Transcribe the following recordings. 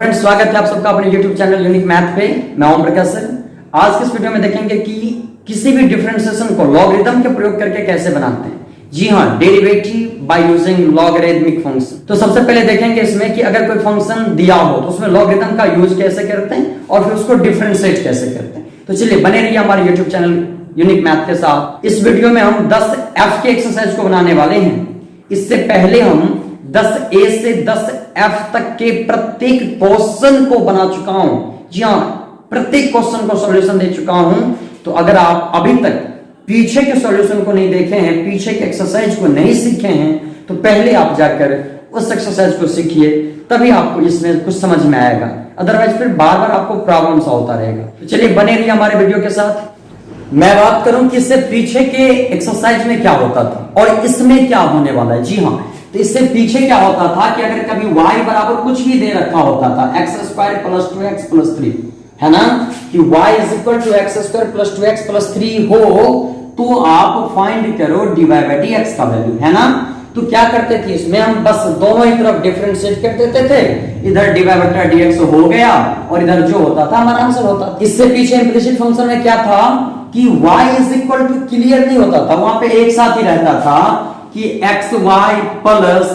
Friends, स्वागत है आप सबका अपने YouTube चैनल यूनिक मैथ पे। मैं ओम प्रकाश सर। आज के इस वीडियो में देखेंगे कि किसी भी डिफरेंशिएशन को लॉगरिथम के प्रयोग करके कैसे बनाते हैं। जी हाँ, derivative by using logarithmic function. तो सबसे पहले देखेंगे इसमें कि अगर कोई फंक्शन दिया हो तो उसमें लॉगरिथम का यूज कैसे करते हैं और फिर उसको डिफरेंशिएट कैसे करते हैं। तो चलिए बने रहिए हमारे YouTube चैनल यूनिक मैथ के साथ। इस वीडियो में हम 10 F के एक्सरसाइज को बनाने वाले हैं। इससे पहले हम 10A से 10F तक के प्रत्येक क्वेश्चन को बना चुका हूं। जी हां, प्रत्येक क्वेश्चन को सॉल्यूशन दे चुका हूं। तो अगर आप अभी तक पीछे के सॉल्यूशन को नहीं देखे हैं, पीछे के एक्सरसाइज को नहीं सीखे हैं, तो पहले आप जाकर उस एक्सरसाइज को सीखिए, तभी आपको इसमें कुछ समझ में आएगा। अदरवाइज फिर बार बार आपको प्रॉब्लम सा होता रहेगा। तो चलिए बने रहिए हमारे वीडियो के साथ। मैं बात करूं कि इससे पीछे के एक्सरसाइज में क्या होता था और इसमें क्या होने वाला है। जी हाँ, तो इससे पीछे क्या होता था कि अगर कभी y बराबर कुछ भी दे रखा होता था x² + 2x + 3, है ना, कि y = x² + 2x + 3 हो, तो आप फाइंड करो dy/dx का वैल्यू, है ना। तो क्या करते थे इसमें, हम बस दोनों ही तरफ डिफरेंशिएट कर देते थे। इधर dy/dx हो गया और इधर जो होता था हमारा आंसर होता। इससे पीछे इंप्लिसिट फंक्शन में क्या था कि y क्लियर नहीं होता था, वहां पे एक साथ ही रहता था कि xy plus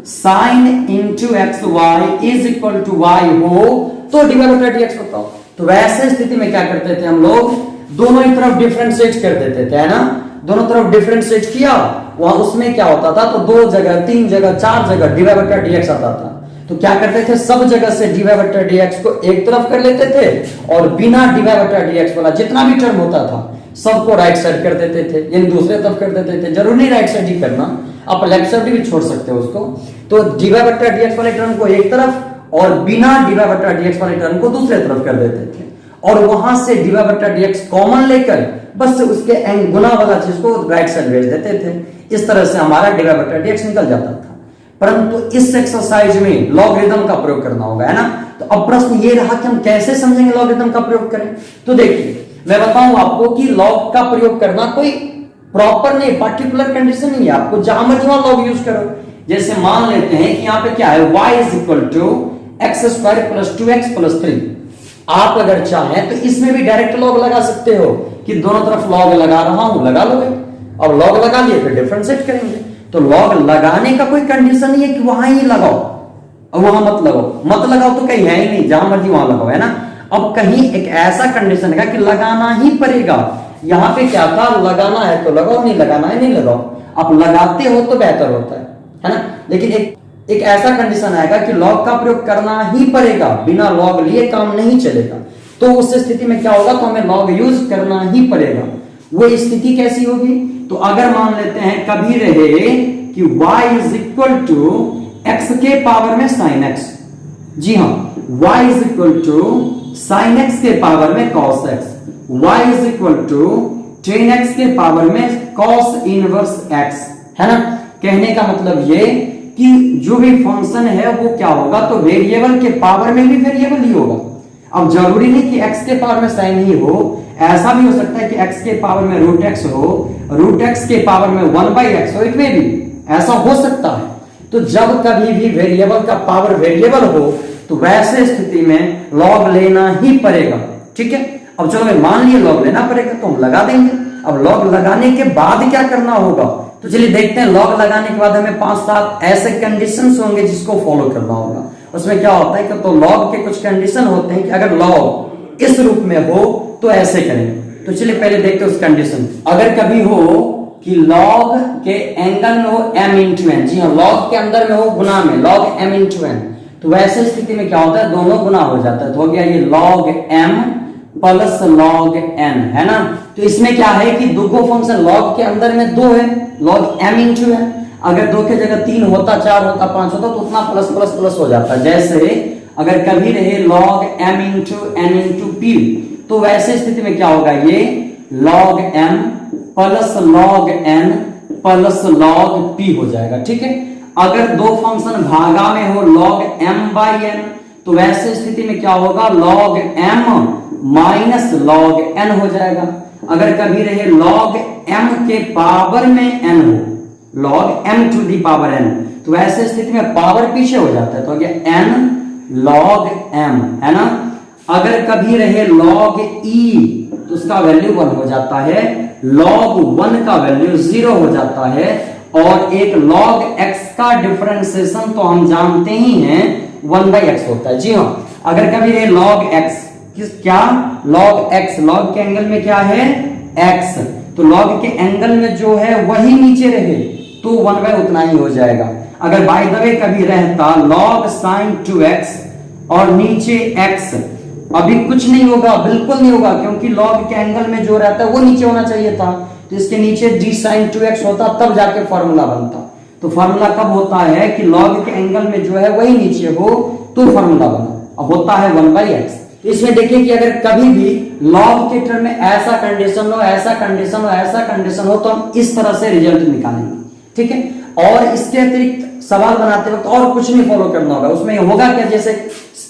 sine into xy is equal to y हो तो dy/dx होता हो। तो वैसे स्थिति में क्या करते थे हम लोग, दोनों ही तरफ डिफरेंशिएट कर देते थे, है ना। दोनों तरफ डिफरेंशिएट किया, वहां उसमें क्या होता था, तो 2 जगह 3 जगह 4 जगह dy/dx आता था। तो क्या करते थे, सब जगह से dy/dx को एक तरफ कर लेते थे और बिना dy/dx वाला जितना भी टर्म होता था सबको राइट साइड कर देते थे, यानी दूसरे तरफ कर देते थे। जरूर नहीं राइट साइड ही करना, आप लेफ्ट साइड भी छोड़ सकते हो उसको। तो dy/dx वाले टर्म को एक तरफ और बिना dy/dx वाले टर्म को दूसरे तरफ कर देते थे, और वहां से dy/dx कॉमन लेकर बस उसके गुना वाला चीज को राइट साइड भेज देते थे। इस तरह से हमारा dy/dx निकल जाता था। परंतु इस एक्सरसाइज में लॉगरिथम का प्रयोग करना होगा, है ना। तो अब प्रश्न ये रहा कि हम कैसे समझेंगे लॉगरिथम का प्रयोग करें। तो देखिए, मैं बताऊं आपको कि लॉग का प्रयोग करना कोई प्रॉपर नहीं, पार्टिकुलर कंडीशन नहीं है। आपको जहां मर्जी वहां लॉग यूज करो। जैसे मान लेते हैं कि यहां पे क्या है, y = x² + 2x + 3। आप अगर चाहें तो इसमें भी डायरेक्ट लॉग लगा सकते हो कि दोनों तरफ लॉग लगा रहा हूं, लगा लोगे। अब लॉग लगा लिए फिर डिफरेंशिएट करेंगे। तो लॉग लगाने का कोई कंडीशन नहीं है कि वहां ही लगाओ और वहां मत लगाओ तो कहीं है ही नहीं, जहां मर्जी वहां लगाओ, है ना। अब कहीं एक ऐसा कंडीशन है कि लगाना ही पड़ेगा। यहां पे क्या था, लगाना है तो लगाओ, नहीं लगाना है नहीं लगाओ। आप लगाते हो तो बेहतर होता है ना। लेकिन एक ऐसा कंडीशन आएगा कि लॉग का प्रयोग करना ही पड़ेगा, बिना लॉग लिए काम नहीं चलेगा। तो उस स्थिति में क्या होगा, तो हमें लॉग यूज करना ही पड़ेगा। वो स्थिति कैसी होगी, तो अगर मान लेते हैं कभी रहे कि y = x के पावर में sin x। जी हाँ, y = sin x के पावर में cos x, y = tan x के पावर में cos इनवर्स x, है ना। कहने का मतलब ये कि जो भी फंक्शन है वो क्या होगा, तो वेरिएबल के पावर में भी वेरिएबल ही होगा। अब जरूरी नहीं कि x के पावर में sin ही हो, ऐसा भी हो सकता है कि x के पावर में √x हो, √x के पावर में 1/x हो, इट में भी ऐसा हो सकता है। तो जब कभी भी वेरिएबल का पावर वेरिएबल हो तो वैसे स्थिति में लॉग लेना ही पड़ेगा, ठीक है। अब चलो मैं मान लिया लॉग लेना पड़ेगा तो हम लगा देंगे। अब लॉग लगाने के बाद क्या करना होगा, तो चलिए देखते हैं। लॉग लगाने के बाद हमें 5-7 ऐसे कंडीशंस होंगे जिसको फॉलो करना होगा। उसमें क्या होता है कि तो लॉग के कुछ कंडीशन होते हैं कि अगर लॉग इस रूप में हो तो ऐसे करें। तो चलिए पहले देखते हैं उस कंडीशन। अगर कभी हो कि लॉग के एंगल में हो m × n, जी हाँ, लॉग के अंदर में हो गुना में log m × n, तो वैसे स्थिति में क्या होता है, दोनों गुना हो जाता है। तो हो गया ये log m plus log n, है ना। तो इसमें क्या है कि दो फंक्शन लॉग के अंदर में 2 है, log m × n। अगर 2 के जगह 3 होता, 4 होता, 5 होता तो उतना प्लस प्लस प्लस हो जाता। जैसे अगर कभी रहे log m × n × p, तो वैसे स्थिति में क्या होगा, ये log m plus log n plus log p हो जाएगा, ठीक है। अगर दो फंक्शन भागा में हो log m/n, तो वैसे स्थिति में क्या होगा, log m minus log n हो जाएगा। अगर कभी रहे log m के पावर में n हो, log m to the power n, तो वैसे स्थिति में पावर पीछे हो जाता है। तो क्या n log m, है ना। अगर कभी रहे log e तो उसका वैल्यू 1 हो जाता है, log 1 का वैल्यू 0 हो जाता है, और एक log x का डिफरेंशिएशन तो हम जानते ही हैं 1/x होता है। जी हाँ, अगर कभी रहे log x, क्या log x, log के एंगल में क्या है x, तो log के एंगल में जो है वही नीचे रहे तो 1/ उतना ही हो जाएगा। अगर बाय द वे कभी रहता log sin 2x और नीचे x, अभी कुछ नहीं होगा, बिल्कुल नहीं होगा, क्योंकि log के एंगल में जो रहता है वो नीचे होना चाहिए था, तो इसके नीचे d sin 2x होता, तब जाके फॉर्मूला बनता। तो फॉर्मूला कब होता है कि log के एंगल में जो है वही नीचे हो तो फॉर्मूला बना, अब होता है 1/x। इसमें देखिए कि अगर कभी भी log के टर्म में ऐसा कंडीशन हो, ऐसा कंडीशन हो, ऐसा कंडीशन हो, तो हम इस तरह से रिजल्ट निकालेंगे, ठीक है। और इसके अतिरिक्त सवाल बनाते वक्त और कुछ नहीं फॉलो करना होगा, उसमें होगा क्या, जैसे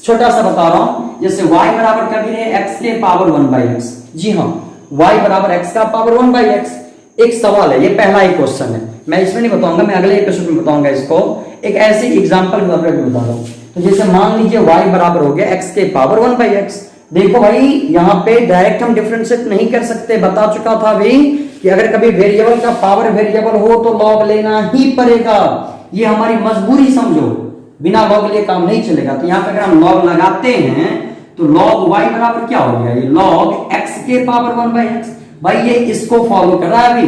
छोटा सा बता रहा हूं, जैसे y बराबर कभी रहे x के पावर 1/x। जी हाँ, y बराबर x का पावर 1/x एक सवाल है, ये पहला ही क्वेश्चन है, मैं इसमें नहीं बताऊंगा, मैं अगले एपिसोड में बताऊंगा इसको, एक ऐसी एग्जांपल के तौर पे बता रहा हूं। तो जैसे मान लीजिए y बराबर हो गया x के पावर 1/x। देखो भाई, यहाँ पे डायरेक्ट हम डिफरेंशिएट नहीं कर सकते, बता चुका था अभी कि अगर कभी वेरिएबल का पावर वेरिएबल हो तो log लेना ही पड़ेगा, ये हमारी मजबूरी समझो, बिना log लिए काम नहीं चलेगा। तो यहाँ पे अगर हम log लगाते हैं तो log y बराबर क्या हो गया, ये log x के पावर 1/x। भाई ये इसको फॉलो कर रहा है अभी,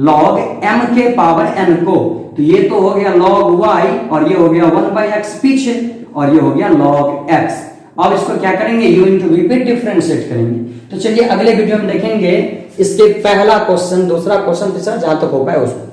log m के पावर n को, तो ये तो हो गया log y और ये हो गया 1/x पीछे, और ये हो गया log x। अब इसको क्या करेंगे, u इंटू v पे डिफरेंशिएट करेंगे। तो चलिए अगले वीडियो में देखेंगे इसके पहला क्वेश्चन, दूसरा क्वेश्चन, तीसरा, जहां तक हो पाए उसको।